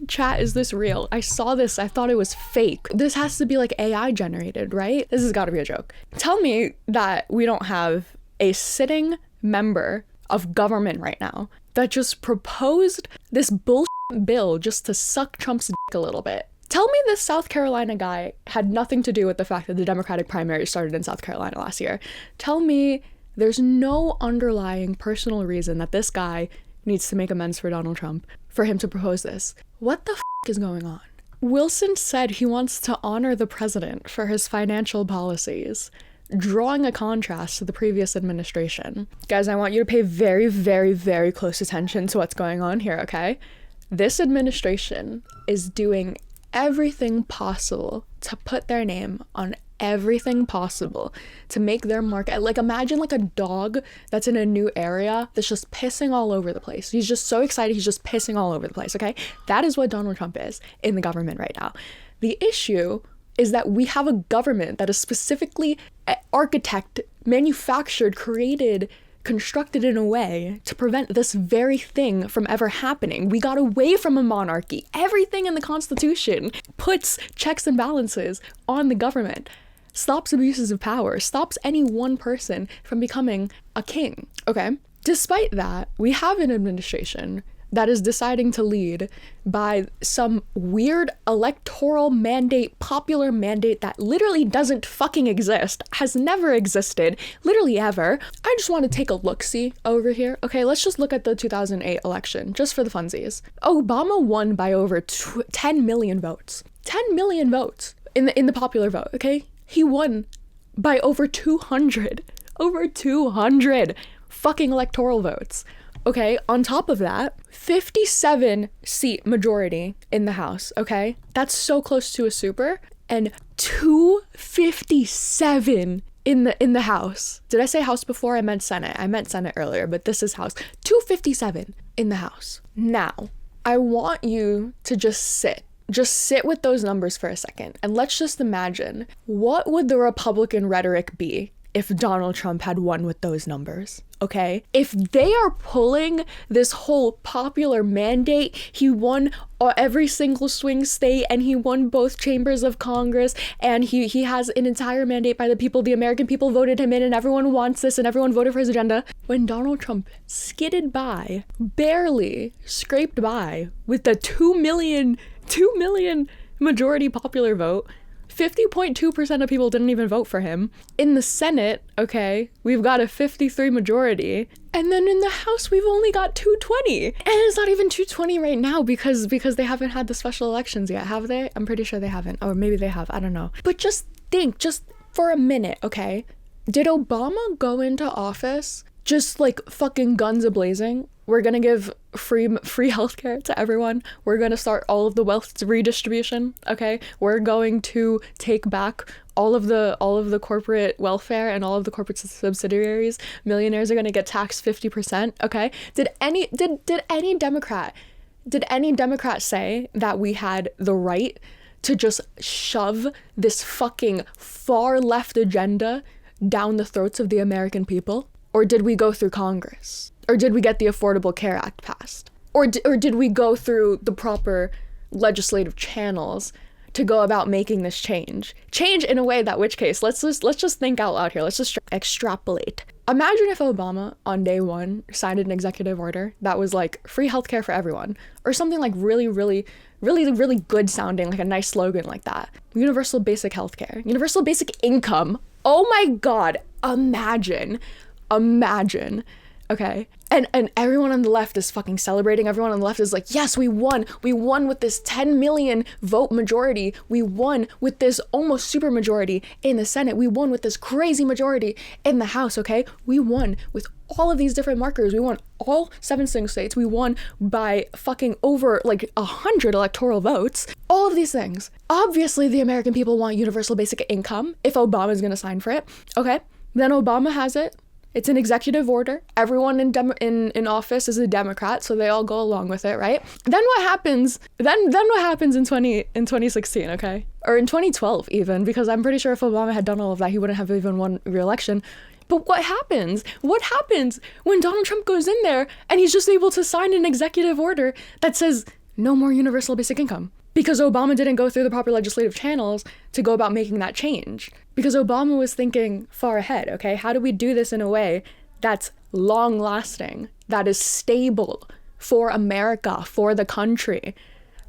chat, is this real? I saw this, I thought it was fake. This has to be like AI generated, right? This has got to be a joke. Tell me that we don't have a sitting member of government right now that just proposed this bullshit bill just to suck Trump's dick a little bit. Tell me this South Carolina guy had nothing to do with the fact that the Democratic primary started in South Carolina last year. Tell me there's no underlying personal reason that this guy needs to make amends for Donald Trump for him to propose this. What the is going on? Wilson said he wants to honor the president for his financial policies, drawing a contrast to the previous administration. Guys, I want you to pay very, very, very close attention to what's going on here, okay? This administration is doing everything possible to put their name on everything possible to make their mark. Like, imagine like a dog that's in a new area that's just pissing all over the place. He's just so excited, he's just pissing all over the place, okay? That is what Donald Trump is in the government right now. The issue is that we have a government that is specifically manufactured, created, constructed in a way to prevent this very thing from ever happening. We got away from a monarchy. Everything in the Constitution puts checks and balances on the government, stops abuses of power, stops any one person from becoming a king, okay? Despite that, we have an administration that is deciding to lead by some weird electoral mandate, popular mandate that literally doesn't fucking exist, has never existed, literally ever. I just want to take a look-see over here. Okay, let's just look at the 2008 election, just for the funsies. Obama won by over 10 million votes. 10 million votes in the popular vote, okay? He won by over 200 fucking electoral votes. Okay, on top of that, 57 seat majority in the House, okay? That's so close to a super. And 257 in the House. Did I say House before? I meant Senate. I meant Senate earlier, but this is House. 257 in the House. Now, I want you to just sit with those numbers for a second. And let's just imagine, what would the Republican rhetoric be if Donald Trump had won with those numbers, okay? If they are pulling this whole popular mandate, he won every single swing state, and he won both chambers of Congress, and he has an entire mandate by the people. The American people voted him in, and everyone wants this, and everyone voted for his agenda. When Donald Trump skidded by, barely scraped by, with the 2 million majority popular vote, 50.2% of people didn't even vote for him. In the Senate, okay, we've got a 53 majority. And then in the House, we've only got 220. And it's not even 220 right now because they haven't had the special elections yet, have they? I'm pretty sure they haven't. Or maybe they have, I don't know. But just think, just for a minute, okay? Did Obama go into office just like fucking guns a-blazing? We're gonna give free healthcare to everyone. We're gonna start all of the wealth redistribution, okay? We're going to take back all of the corporate welfare and all of the corporate subsidiaries. Millionaires are gonna get taxed 50%, okay? Did any Democrat say that we had the right to just shove this fucking far left agenda down the throats of the American people? Or did we go through Congress? Or did we get the Affordable Care Act passed? Or did we go through the proper legislative channels to go about making this change? Change in a way that, which case, let's just think out loud here. Let's just extrapolate. Imagine if Obama on day one signed an executive order that was like free healthcare for everyone, or something like really good sounding, like a nice slogan like that. Universal basic healthcare, universal basic income. Oh my God, imagine. Okay, and everyone on the left is fucking celebrating. Everyone on the left is like, yes, we won with this 10 million vote majority. We won with this almost super majority in the Senate. We won with this crazy majority in the House, okay? We won with all of these different markers. We won all 7 swing states. We won by fucking over like 100 electoral votes. All of these things. Obviously, the American people want universal basic income if Obama's gonna sign for it, okay? Then Obama has it. It's an executive order. Everyone in office is a Democrat, so they all go along with it, right? Then what happens? Then what happens in 2016, okay? Or in 2012 even, because I'm pretty sure if Obama had done all of that, he wouldn't have even won re-election. But what happens? What happens when Donald Trump goes in there and he's just able to sign an executive order that says no more universal basic income. Because Obama didn't go through the proper legislative channels to go about making that change. Because Obama was thinking far ahead, okay? How do we do this in a way that's long lasting, that is stable for America, for the country?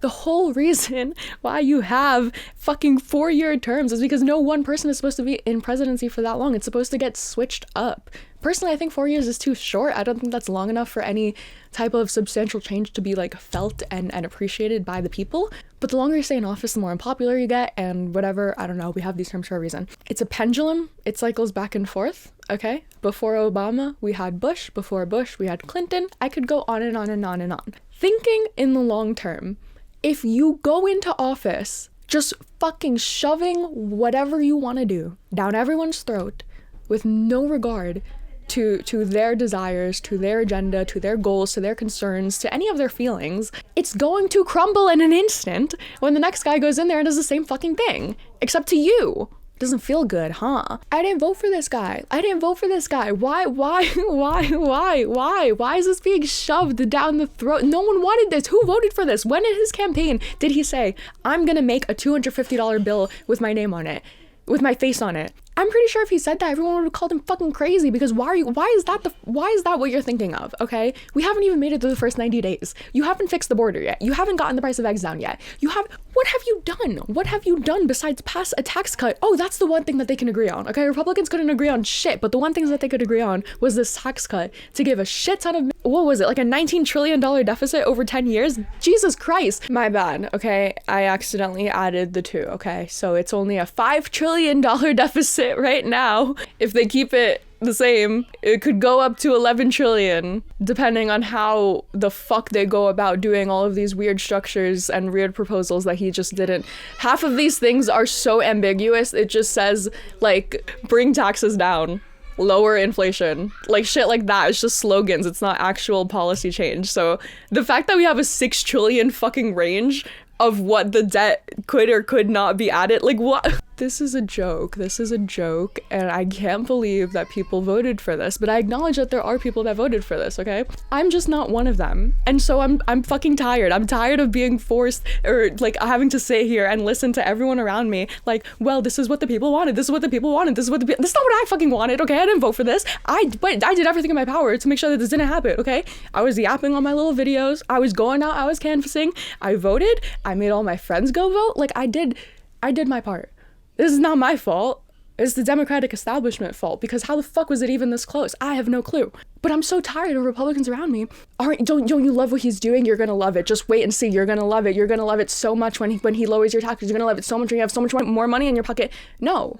The whole reason why you have fucking 4-year terms is because no one person is supposed to be in presidency for that long. It's supposed to get switched up. Personally, I think 4 years is too short. I don't think that's long enough for any type of substantial change to be like felt and appreciated by the people. But the longer you stay in office, the more unpopular you get and whatever. I don't know. We have these terms for a reason. It's a pendulum. It cycles back and forth. Okay. Before Obama, we had Bush. Before Bush, we had Clinton. I could go on and on and on and on. Thinking in the long term, if you go into office just fucking shoving whatever you want to do down everyone's throat with no regard to their desires, to their agenda, to their goals, to their concerns, to any of their feelings, it's going to crumble in an instant when the next guy goes in there and does the same fucking thing, except to you. Doesn't feel good, huh? I didn't vote for this guy. I didn't vote for this guy. Why is this being shoved down the throat? No one wanted this. Who voted for this? When in his campaign did he say, I'm gonna make a $250 bill with my name on it, with my face on it? I'm pretty sure if he said that, everyone would have called him fucking crazy, because why is that what you're thinking of, okay? We haven't even made it through the first 90 days. You haven't fixed the border yet. You haven't gotten the price of eggs down yet. What have you done? What have you done besides pass a tax cut? Oh, that's the one thing that they can agree on, okay? Republicans couldn't agree on shit, but the one thing that they could agree on was this tax cut to give a shit ton of, what was it, like a $19 trillion deficit over 10 years? Jesus Christ. My bad, okay? I accidentally added the two, okay? So it's only a $5 trillion deficit right now. If they keep it the same, it could go up to 11 trillion, depending on how the fuck they go about doing all of these weird structures and weird proposals that he just didn't. Half of these things are so ambiguous, it just says, like, bring taxes down, lower inflation, like shit like that. It's just slogans, it's not actual policy change. So the fact that we have a 6 trillion fucking range of what the debt could or could not be added, like what? This is a joke, and I can't believe that people voted for this, but I acknowledge that there are people that voted for this, okay? I'm just not one of them, and so I'm fucking tired. I'm tired of being forced, or like having to sit here and listen to everyone around me, like, well, this is what the people wanted, this is what the people wanted, this is not what I fucking wanted, okay? I didn't vote for this. But I did everything in my power to make sure that this didn't happen, okay? I was yapping on my little videos, I was going out, I was canvassing, I voted, I made all my friends go vote, like I did my part. This is not my fault. It's the Democratic establishment fault, because how the fuck was it even this close? I have no clue. But I'm so tired of Republicans around me. Don't you love what he's doing? You're gonna love it. Just wait and see. You're gonna love it. You're gonna love it so much when he lowers your taxes. You're gonna love it so much when you have so much more money in your pocket. No.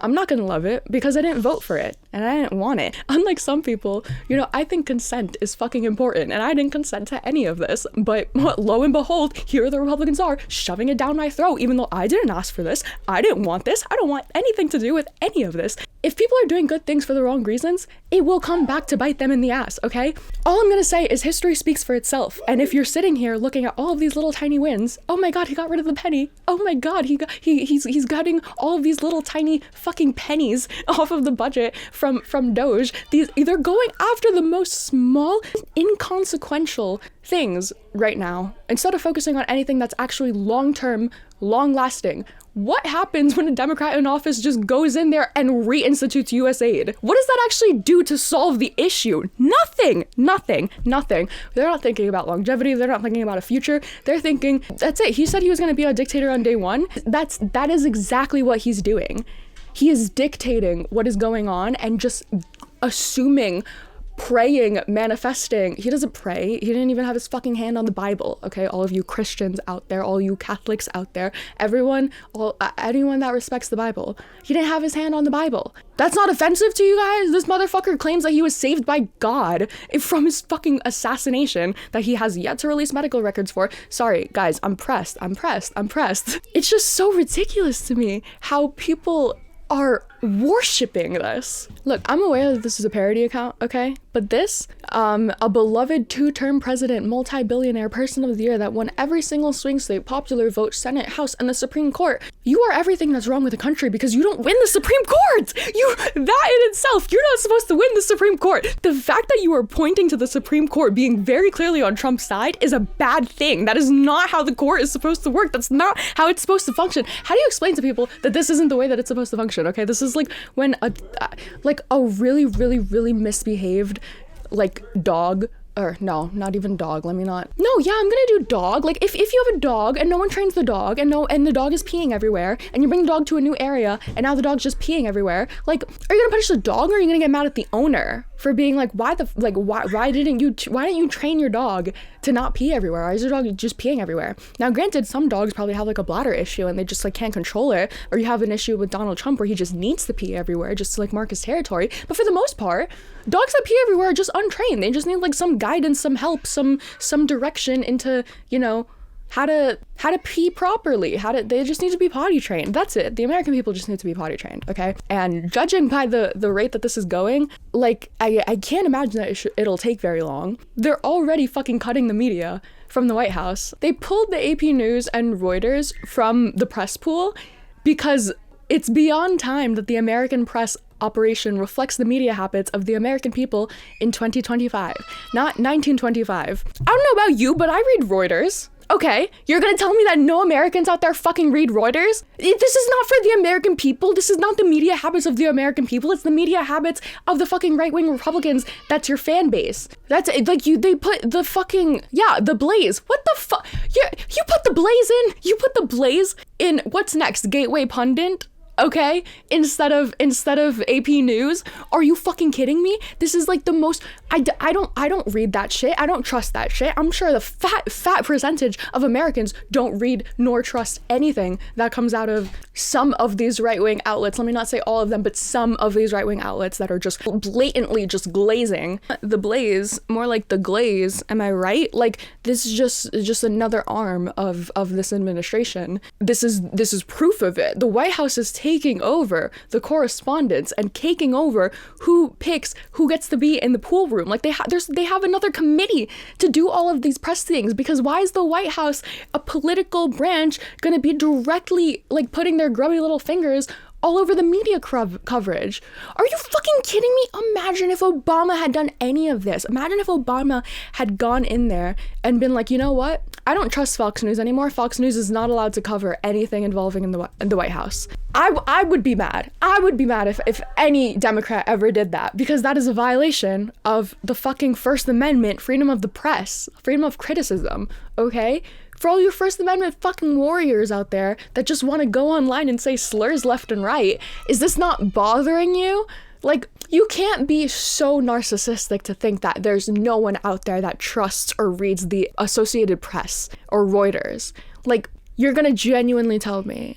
I'm not gonna love it because I didn't vote for it and I didn't want it. Unlike some people, you know, I think consent is fucking important and I didn't consent to any of this. But lo and behold, here the Republicans are shoving it down my throat, even though I didn't ask for this. I didn't want this. I don't want anything to do with any of this. If people are doing good things for the wrong reasons, it will come back to bite them in the ass, okay? All I'm gonna say is history speaks for itself. And if you're sitting here looking at all of these little tiny wins, oh my god, he got rid of the penny. Oh my god, he's gutting all of these little tiny fucking pennies off of the budget from Doge. They're going after the most small, inconsequential things right now, instead of focusing on anything that's actually long-term, long-lasting. What happens when a Democrat in office just goes in there and reinstitutes U.S. aid? What does that actually do to solve the issue? Nothing. They're not thinking about longevity. They're not thinking about a future. They're thinking, that's it. He said he was going to be a dictator on day one. That is exactly what he's doing. He is dictating what is going on and just assuming, praying, manifesting. He doesn't pray. He didn't even have his fucking hand on the Bible, okay? All of you Christians out there, all you Catholics out there, anyone that respects the Bible. He didn't have his hand on the Bible. That's not offensive to you guys? This motherfucker claims that he was saved by God from his fucking assassination that he has yet to release medical records for. Sorry, guys, I'm pressed. It's just so ridiculous to me how people are worshipping this. Look, I'm aware that this is a parody account, okay? But this, a beloved 2-term president, multi-billionaire, person of the year that won every single swing state, popular vote, Senate, House, and the Supreme Court. You are everything that's wrong with the country because you don't win the Supreme Court. That in itself, you're not supposed to win the Supreme Court. The fact that you are pointing to the Supreme Court being very clearly on Trump's side is a bad thing. That is not how the court is supposed to work. That's not how it's supposed to function. How do you explain to people that this isn't the way that it's supposed to function? Okay, this is like when a really, really, really misbehaved like dog, or no, not even dog, let me not. No, yeah, I'm gonna do dog. Like if you have a dog and no one trains the dog and the dog is peeing everywhere and you bring the dog to a new area and now the dog's just peeing everywhere, like, are you gonna punish the dog or are you gonna get mad at the owner for being like, why didn't you train your dog to not pee everywhere? Why is your dog just peeing everywhere? Now, granted, some dogs probably have like a bladder issue and they just like can't control it, or you have an issue with Donald Trump where he just needs to pee everywhere just to like mark his territory. But for the most part, dogs that pee everywhere are just untrained. They just need like some guidance, some help, some direction into, you know, how to pee properly, they just need to be potty trained. That's it. The American people just need to be potty trained, okay? And judging by the rate that this is going, like, I can't imagine that it'll take very long. They're already fucking cutting the media from the White House. They pulled the AP News and Reuters from the press pool because it's beyond time that the American press operation reflects the media habits of the American people in 2025, not 1925. I don't know about you, but I read Reuters. Okay, you're gonna tell me that no Americans out there fucking read Reuters? This is not for the American people. This is not the media habits of the American people. It's the media habits of the fucking right-wing Republicans. That's your fan base. That's like they put the fucking, yeah, the Blaze. What the fuck? You put the Blaze in? You put the Blaze in what's next? Gateway Pundit? Okay, instead of AP News? Are you fucking kidding me? This is like the most, I don't read that shit. I don't trust that shit. I'm sure the fat percentage of Americans don't read nor trust anything that comes out of some of these right-wing outlets. Let me not say all of them, but some of these right-wing outlets that are just blatantly just glazing. The Blaze, more like the Glaze, am I right? Like, this is just another arm of this administration. This is proof of it. The White House is taking over the correspondence and taking over who picks who gets to be in the pool room. Like they have another committee to do all of these press things, because why is the White House, a political branch, gonna be directly like putting their grubby little fingers all over the media coverage? Are you fucking kidding me? Imagine if Obama had done any of this. Imagine if Obama had gone in there and been like, you know what? I don't trust Fox News anymore. Fox News is not allowed to cover anything involving in the White House. I would be mad. I would be mad if any Democrat ever did that, because that is a violation of the fucking First Amendment, freedom of the press, freedom of criticism, okay? For all you First Amendment fucking warriors out there that just want to go online and say slurs left and right, is this not bothering you? Like, you can't be so narcissistic to think that there's no one out there that trusts or reads the Associated Press or Reuters. Like, you're gonna genuinely tell me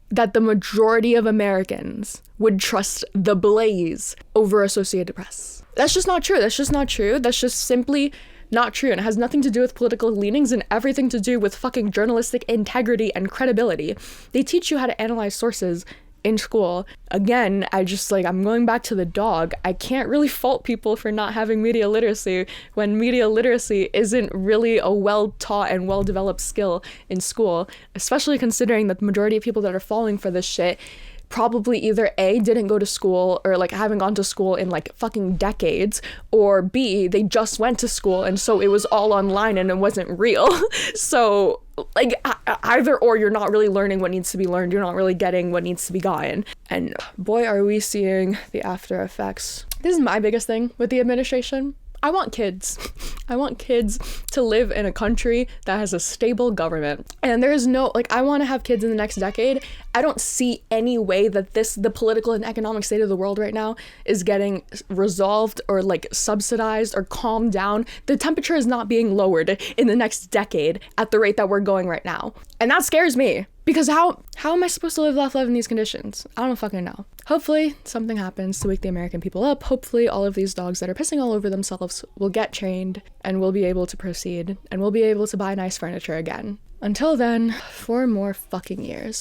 that the majority of Americans would trust the Blaze over Associated Press? That's just not true. That's just not true. That's just simply not true. And it has nothing to do with political leanings and everything to do with fucking journalistic integrity and credibility. They teach you how to analyze sources in school. Again, I'm going back to the dog. I can't really fault people for not having media literacy when media literacy isn't really a well-taught and well-developed skill in school, especially considering that the majority of people that are falling for this shit probably either A, didn't go to school, or like haven't gone to school in like fucking decades, or B, they just went to school and so it was all online and it wasn't real. So like either or, you're not really learning what needs to be learned, you're not really getting what needs to be gotten. And boy, are we seeing the after effects. This is my biggest thing with the administration. I want kids. I want kids to live in a country that has a stable government. And there's no, like, I want to have kids in the next decade. I don't see any way that the political and economic state of the world right now is getting resolved or like subsidized or calmed down. The temperature is not being lowered in the next decade at the rate that we're going right now. And that scares me. Because how am I supposed to live life in these conditions? I don't fucking know. Hopefully something happens to wake the American people up. Hopefully all of these dogs that are pissing all over themselves will get trained and we'll be able to proceed and we'll be able to buy nice furniture again. Until then, 4 more fucking years.